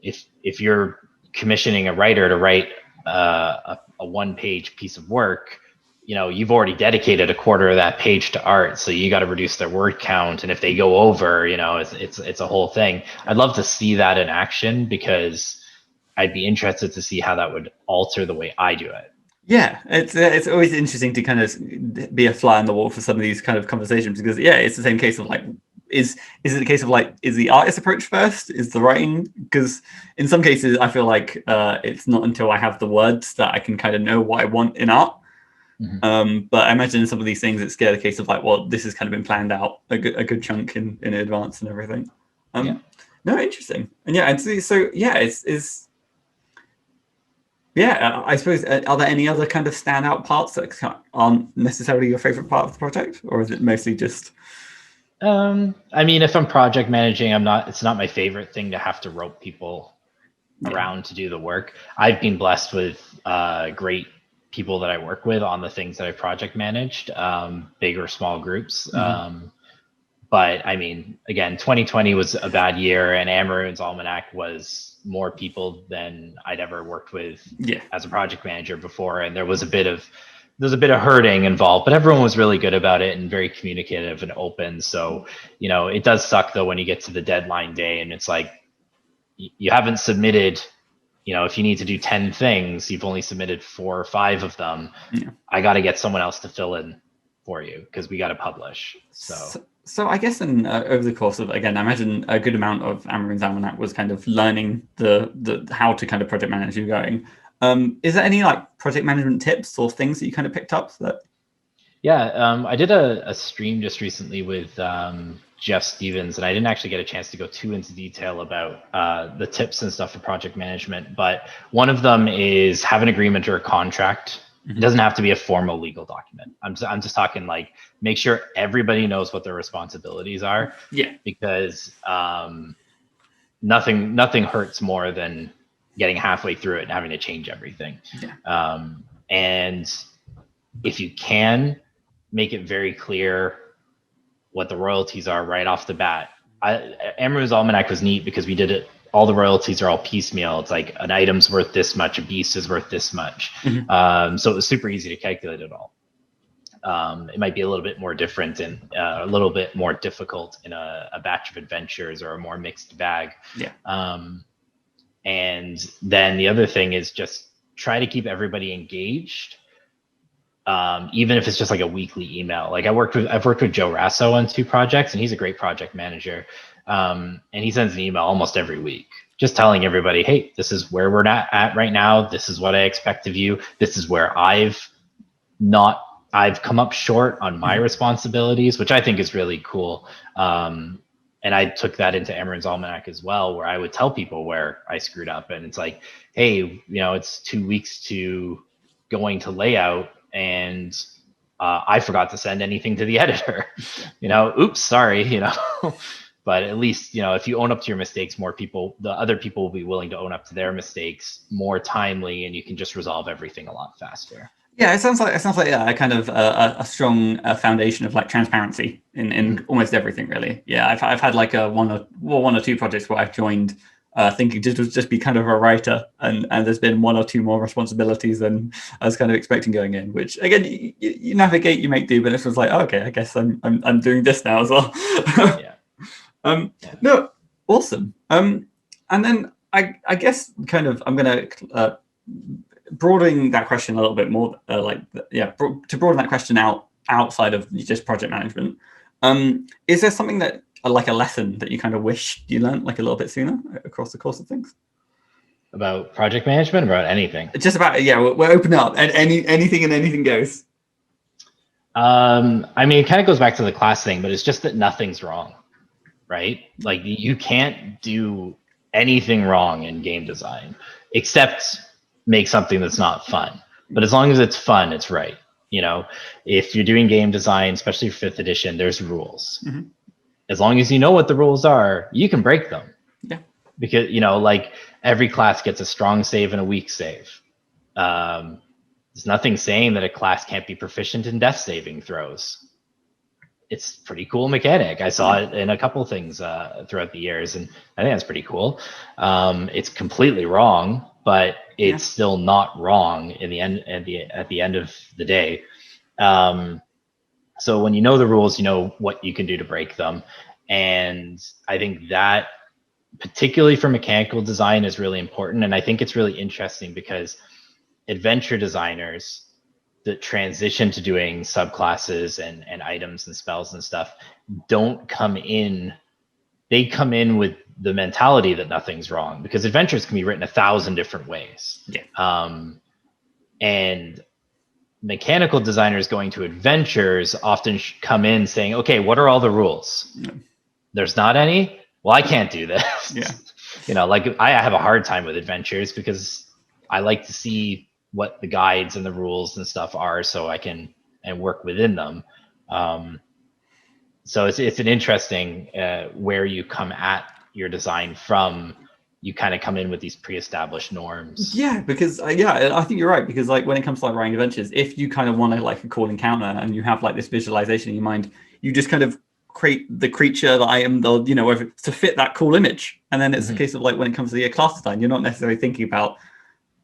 if you're commissioning a writer to write a 1-page piece of work, you know, you've already dedicated a quarter of that page to art, so you got to reduce their word count, and if they go over, you know, it's a whole thing. I'd love to see that in action, because I'd be interested to see how that would alter the way I do it. Yeah, it's always interesting to kind of be a fly on the wall for some of these kind of conversations, because it's the same case of like, is it a case of like, is the artist approach first? Is the writing? Because in some cases, I feel like it's not until I have the words that I can kind of know what I want in art. But I imagine in some of these things, it's a case of like, well, this has kind of been planned out a good chunk in advance and everything. No, interesting. And yeah, and so yeah, I suppose, are there any other kind of standout parts that aren't necessarily your favorite part of the project, or is it mostly just? I mean, if I'm project managing, it's not my favorite thing to have to rope people around to do the work. I've been blessed with great people that I work with on the things that I project managed, big or small groups. But I mean, again, 2020 was a bad year, and Amarune's Almanac was more people than I'd ever worked with as a project manager before, and there was a bit of hurting involved, but everyone was really good about it and very communicative and open. So, you know, it does suck though when you get to the deadline day and it's like you haven't submitted. You know, if you need to do 10 things, you've only submitted 4 or 5 of them. I got to get someone else to fill in for you because we got to publish. So I guess over the course of, again, I imagine a good amount of Amarune's Almanac was kind of learning the how to kind of project manage you going. Is there any like project management tips or things that you kind of picked up that? Yeah, I did a stream just recently with Jeff Stevens, and I didn't actually get a chance to go too into detail about the tips and stuff for project management, but one of them is have an agreement or a contract. It doesn't have to be a formal legal document. I'm just talking like make sure everybody knows what their responsibilities are. Because nothing hurts more than getting halfway through it and having to change everything. And if you can make it very clear what the royalties are right off the bat. Amarune's Almanac was neat because we did it. All the royalties are all piecemeal. It's like an item's worth this much, a beast is worth this much. So it was super easy to calculate it all. It might be a little bit more different and a little bit more difficult in a batch of adventures or a more mixed bag. And then the other thing is just try to keep everybody engaged. Even if it's just like a weekly email. Like I've worked with Joe Rasso on 2 projects, and he's a great project manager. And he sends an email almost every week, just telling everybody, hey, this is where we're at right now. This is what I expect of you. This is where I've come up short on my responsibilities, which I think is really cool. And I took that into Amarune's Almanac as well, where I would tell people where I screwed up. And it's like, hey, you know, it's 2 weeks to going to layout, and I forgot to send anything to the editor. You know, oops, sorry, you know. But at least, you know, if you own up to your mistakes, the other people will be willing to own up to their mistakes more timely, and you can just resolve everything a lot faster. Yeah, it sounds like a kind of a strong foundation of like transparency in almost everything, really. Yeah, I've had like one or two projects where I've joined thinking to just be kind of a writer, and there's been 1 or 2 more responsibilities than I was kind of expecting going in. Which again, you navigate, you make do, but it was like, oh, okay, I guess I'm doing this now as well. No, awesome. And then I guess kind of I'm gonna broadening that question a little bit more, to broaden that question outside of just project management. Is there something that like a lesson that you kind of wish you learned like a little bit sooner across the course of things? About project management, about anything? Just about, we're open up, and anything goes. I mean, it kind of goes back to the class thing, but it's just that nothing's wrong, right? Like you can't do anything wrong in game design except make something that's not fun. But as long as it's fun, it's right. You know, if you're doing game design, especially for 5th edition, there's rules. As long as you know what the rules are, you can break them. Because, you know, like every class gets a strong save and a weak save. There's nothing saying that a class can't be proficient in death saving throws. It's pretty cool mechanic. I saw it in a couple things throughout the years, and I think that's pretty cool. It's completely wrong, but it's still not wrong in the end. At the end of the day, so when you know the rules, you know what you can do to break them, and I think that, particularly for mechanical design, is really important. And I think it's really interesting because adventure designers the transition to doing subclasses and items and spells and stuff don't come in. They come in with the mentality that nothing's wrong, because adventures can be written 1,000 different ways. And mechanical designers going to adventures often come in saying, okay, what are all the rules? There's not any. Well, I can't do this. Like I have a hard time with adventures because I like to see what the guides and the rules and stuff are so I can work within them. So it's an interesting where you come at your design from. You kind of come in with these pre-established norms. Yeah, because I think you're right, because like when it comes to like writing adventures, if you kind of want to like a cool encounter and you have like this visualization in your mind, you just kind of create the creature, the item, whatever, to fit that cool image. And then it's a case of like when it comes to the class design, you're not necessarily thinking about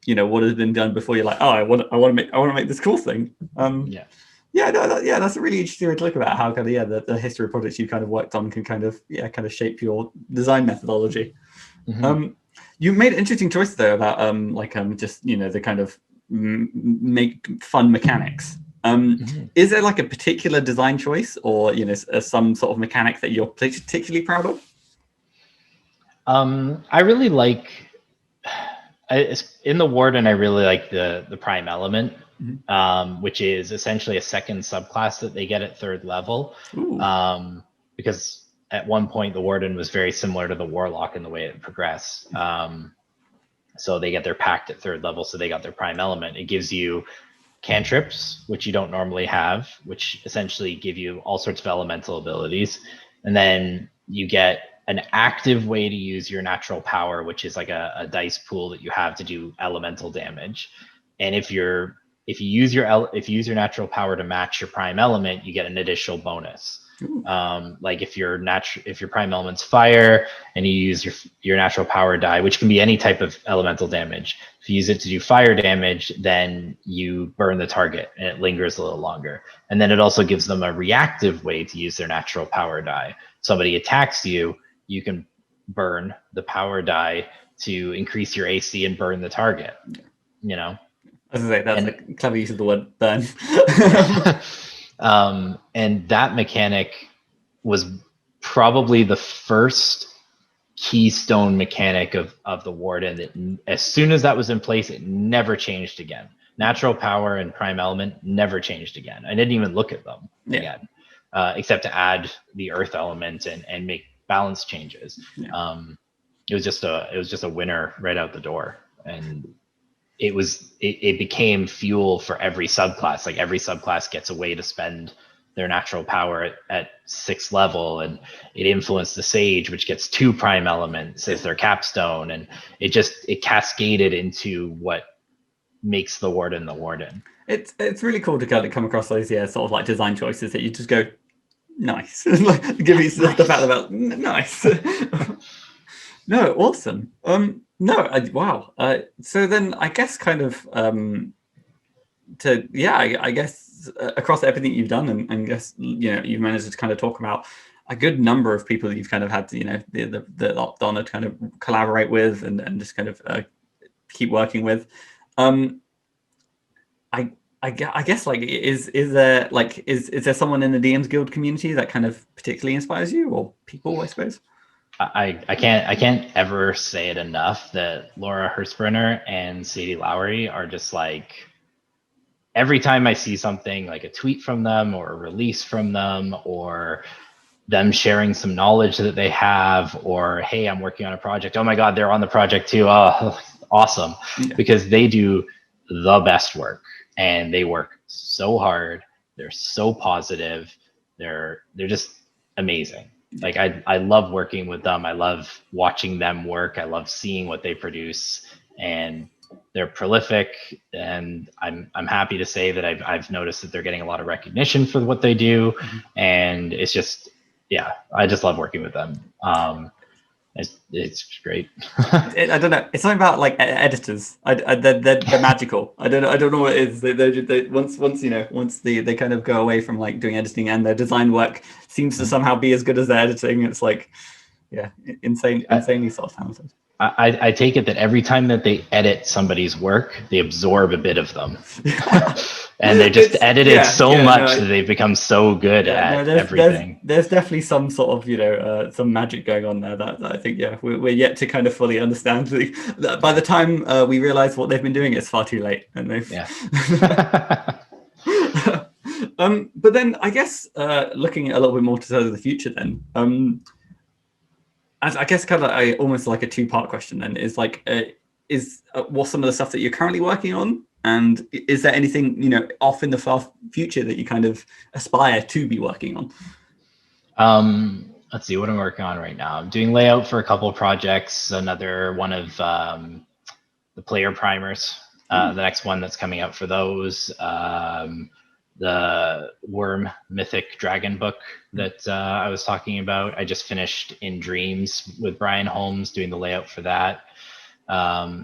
what has been done before. You're like, oh, I want to make this cool thing. That's a really interesting way to look at how kind of the history of projects you kind of worked on can kind of shape your design methodology. You made an interesting choice though about just the kind of make fun mechanics. Is there like a particular design choice or some sort of mechanic that you're particularly proud of? I really like in the Warden. I really like the prime element, which is essentially a second subclass that they get at 3rd level. Because at one point, the Warden was very similar to the Warlock in the way it progressed. So they get their Pact at 3rd level, so they got their prime element. It gives you cantrips, which you don't normally have, which essentially give you all sorts of elemental abilities. And then you get an active way to use your natural power, which is like a dice pool that you have to do elemental damage. And if you use your natural power to match your prime element, you get an additional bonus. Like if your prime element's fire and you use your natural power die, which can be any type of elemental damage, if you use it to do fire damage, then you burn the target and it lingers a little longer. And then it also gives them a reactive way to use their natural power die. Somebody attacks you, you can burn the power die to increase your AC and burn the target. As I say, that's a clever use of the word burn. And that mechanic was probably the first keystone mechanic of the Warden that as soon as that was in place, it never changed again. Natural power and prime element never changed again. I didn't even look at them again, except to add the earth element and make balance changes. It was just a winner right out the door. And it became fuel for every subclass. Like every subclass gets a way to spend their natural power at 6th level, and it influenced the Sage, which gets 2 prime elements as their capstone, and it cascaded into what makes the Warden the Warden. It's really cool to kind of come across those sort of like design choices that you just go nice, like give me the fact about nice. No, awesome. Wow. So then I guess kind of I guess across everything you've done, and guess you've managed to kind of talk about a good number of people that you've kind of had to the honor to kind of collaborate with and just kind of keep working with. I guess like is there someone in the DMsGuild community that kind of particularly inspires you, or people, I suppose? I can't ever say it enough that Laura Hersprinter and Sadie Lowry are just like, every time I see something like a tweet from them or a release from them or them sharing some knowledge that they have, or hey, I'm working on a project, oh my god, they're on the project too, oh awesome. Because they do the best work and they work so hard, they're so positive, they're just amazing. Like I love working with them. I love watching them work. I love seeing what they produce, and they're prolific. And I'm happy to say that I've noticed that they're getting a lot of recognition for what they do, and it's just I just love working with them. It's great. I don't know. It's something about like editors. They're magical. I don't know what it is. They once they kind of go away from like doing editing, and their design work seems to somehow be as good as their editing. It's like, insanely sort of talented. I take it that every time that they edit somebody's work, they absorb a bit of them. and they're just edited much no, that they've become so good at everything. There's definitely some sort of some magic going on there that I think we're yet to kind of fully understand. By the time we realize what they've been doing, it's far too late, and they've but then I guess looking a little bit more to the future, then I guess kind of almost like a two-part question. Then is like what's some of the stuff that you're currently working on, and is there anything off in the far future that you kind of aspire to be working on? Let's see, what I'm working on right now. I'm doing layout for a couple of projects. Another one of the player primers. The next one that's coming out for those. The Worm Mythic Dragon book that I was talking about. I just finished In Dreams with Brian Holmes doing the layout for that. I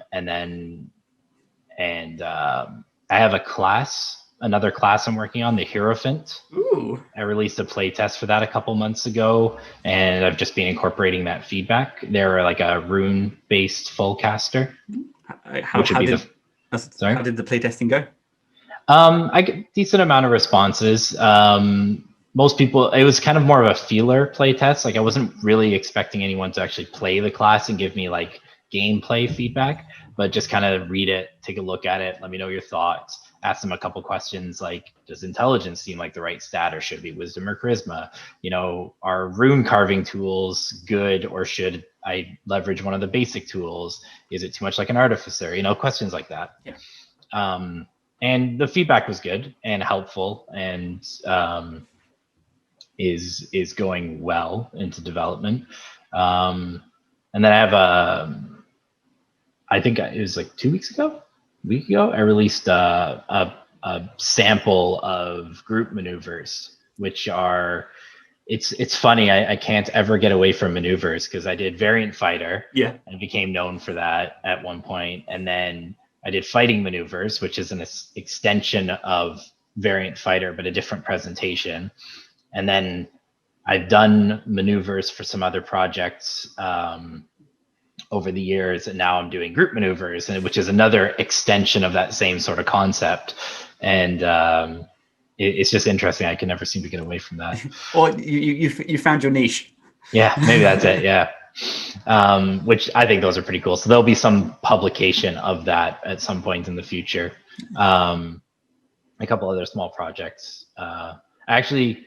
have another class I'm working on, the Hierophant. Ooh. I released a playtest for that a couple months ago, and I've just been incorporating that feedback. They're like a rune-based full caster. How did the playtesting go? I get a decent amount of responses. Most people, it was kind of more of a feeler playtest. Like I wasn't really expecting anyone to actually play the class and give me like gameplay feedback, but just kind of read it, take a look at it, let me know your thoughts, ask them a couple questions like, does intelligence seem like the right stat, or should it be wisdom or charisma? Are rune carving tools good, or should I leverage one of the basic tools? Is it too much like an artificer? Questions like that. Yeah. And the feedback was good and helpful, and is going well into development. And then I have I think it was like a week ago, I released a sample of group maneuvers, which are, it's funny, I can't ever get away from maneuvers because I did Variant Fighter, and became known for that at one point, and then I did Fighting Maneuvers, which is an extension of Variant Fighter, but a different presentation. And then I've done maneuvers for some other projects over the years, and now I'm doing group maneuvers, which is another extension of that same sort of concept. And it's just interesting. I can never seem to get away from that. Well, you found your niche. Yeah, maybe that's it. Yeah. Which I think those are pretty cool. So there'll be some publication of that at some point in the future. A couple other small projects. I actually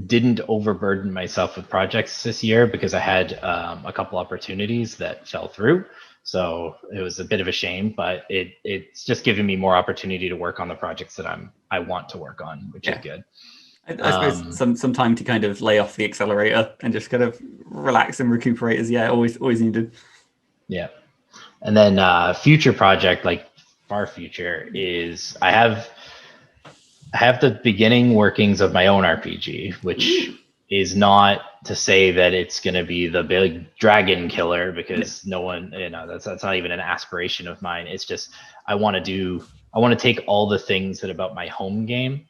didn't overburden myself with projects this year because I had a couple opportunities that fell through. So it was a bit of a shame, but it's just giving me more opportunity to work on the projects that I want to work on, which is good. I suppose some time to kind of lay off the accelerator and just kind of relax and recuperate is always needed. Yeah. And then future project, like far future, is I have the beginning workings of my own RPG, which is not to say that it's going to be the big dragon killer, because no one, that's not even an aspiration of mine. It's just I want to take all the things that about my home game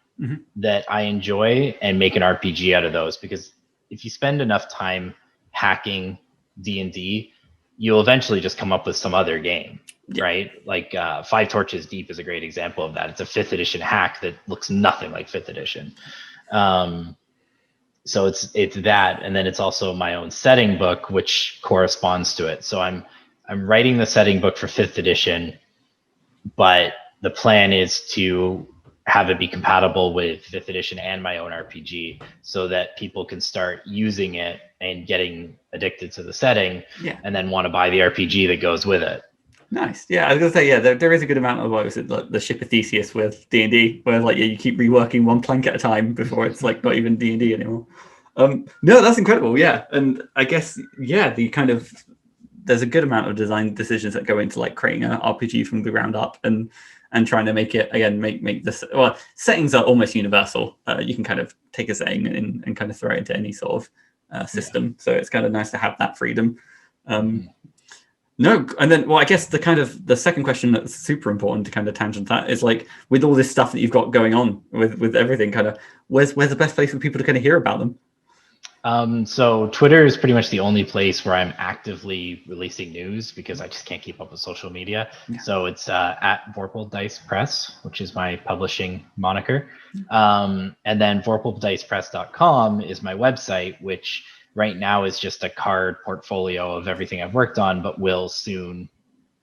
that I enjoy and make an RPG out of those, because if you spend enough time hacking D&D, you'll eventually just come up with some other game, right? Like Five Torches Deep is a great example of that. It's a 5th edition hack that looks nothing like 5th edition. So it's that, and then it's also my own setting book, which corresponds to it. So I'm writing the setting book for 5th edition, but the plan is to have it be compatible with 5th edition and my own RPG, so that people can start using it and getting addicted to the setting, and then want to buy the RPG that goes with it. Nice. Yeah, I was gonna say, there is a good amount of, what was it, like the Ship of Theseus with D&D, where like you keep reworking one plank at a time before it's like not even D&D anymore. No, that's incredible. Yeah, and I guess the kind of, there's a good amount of design decisions that go into like creating an RPG from the ground up and trying to make it, again, make this, well, settings are almost universal. You can kind of take a setting and kind of throw it into any sort of system. So it's kind of nice to have that freedom. No, and then, well, I guess the second question that's super important to kind of tangent that is, like, with all this stuff that you've got going on with everything, kind of, where's the best place for people to kind of hear about them? So Twitter is pretty much the only place where I'm actively releasing news because I just can't keep up with social media. Yeah. So it's at Vorpal Dice Press, which is my publishing moniker. And then vorpaldicepress.com is my website, which right now is just a card portfolio of everything I've worked on, but will soon,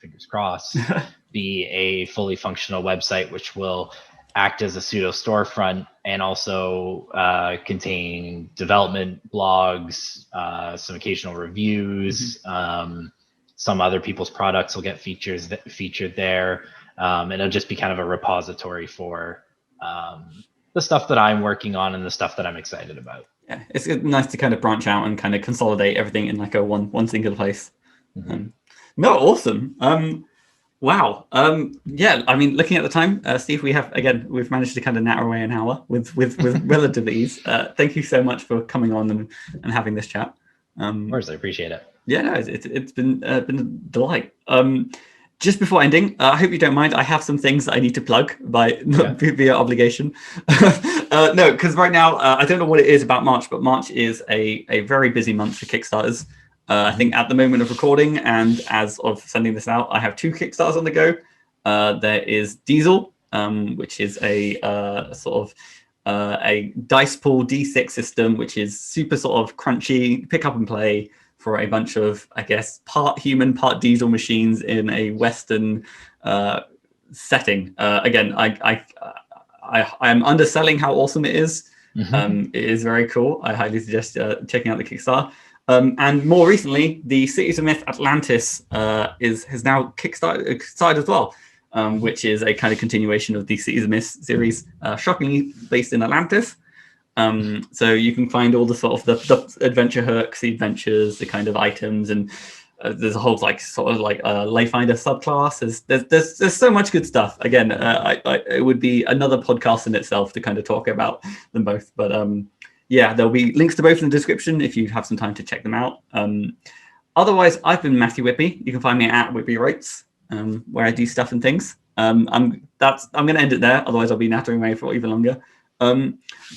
fingers crossed, be a fully functional website, which will act as a pseudo storefront and also contain development blogs, some occasional reviews, some other people's products will get featured there, and it'll just be kind of a repository for the stuff that I'm working on and the stuff that I'm excited about. Yeah, it's nice to kind of branch out and kind of consolidate everything in like a one single place. No, awesome. Wow. Yeah, I mean, looking at the time, Steve, we've managed to kind of natter away an hour with relative ease. Thank you so much for coming on and having this chat. Of course, I appreciate it. Yeah, no, it's been a delight. Just before ending, I hope you don't mind. I have some things that I need to plug via obligation. No, because right now, I don't know what it is about March, but March is a very busy month for Kickstarters. I think at the moment of recording and as of sending this out, I have 2 Kickstarters on the go. There is Diesel, which is a sort of a dice pool D6 system, which is super sort of crunchy, pick up and play for a bunch of, I guess, part human, part diesel machines in a Western setting. Again, I am underselling how awesome it is. It is very cool. I highly suggest checking out the Kickstarter. And more recently, the Cities of Myth Atlantis has now kickstarted as well, which is a kind of continuation of the Cities of Myth series, shockingly based in Atlantis. So you can find all the sort of the adventure hooks, the adventures, the kind of items, and there's a whole Layfinder subclass. There's so much good stuff. Again, it would be another podcast in itself to kind of talk about them both, but yeah, there'll be links to both in the description if you have some time to check them out. Otherwise, I've been Matthew Whitby. You can find me at Whitby Writes, where I do stuff and things. I'm going to end it there. Otherwise, I'll be nattering away for even longer.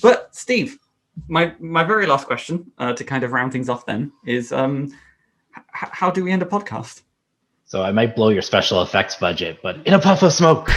But Steve, my very last question to kind of round things off then is, how do we end a podcast? So I might blow your special effects budget, but in a puff of smoke.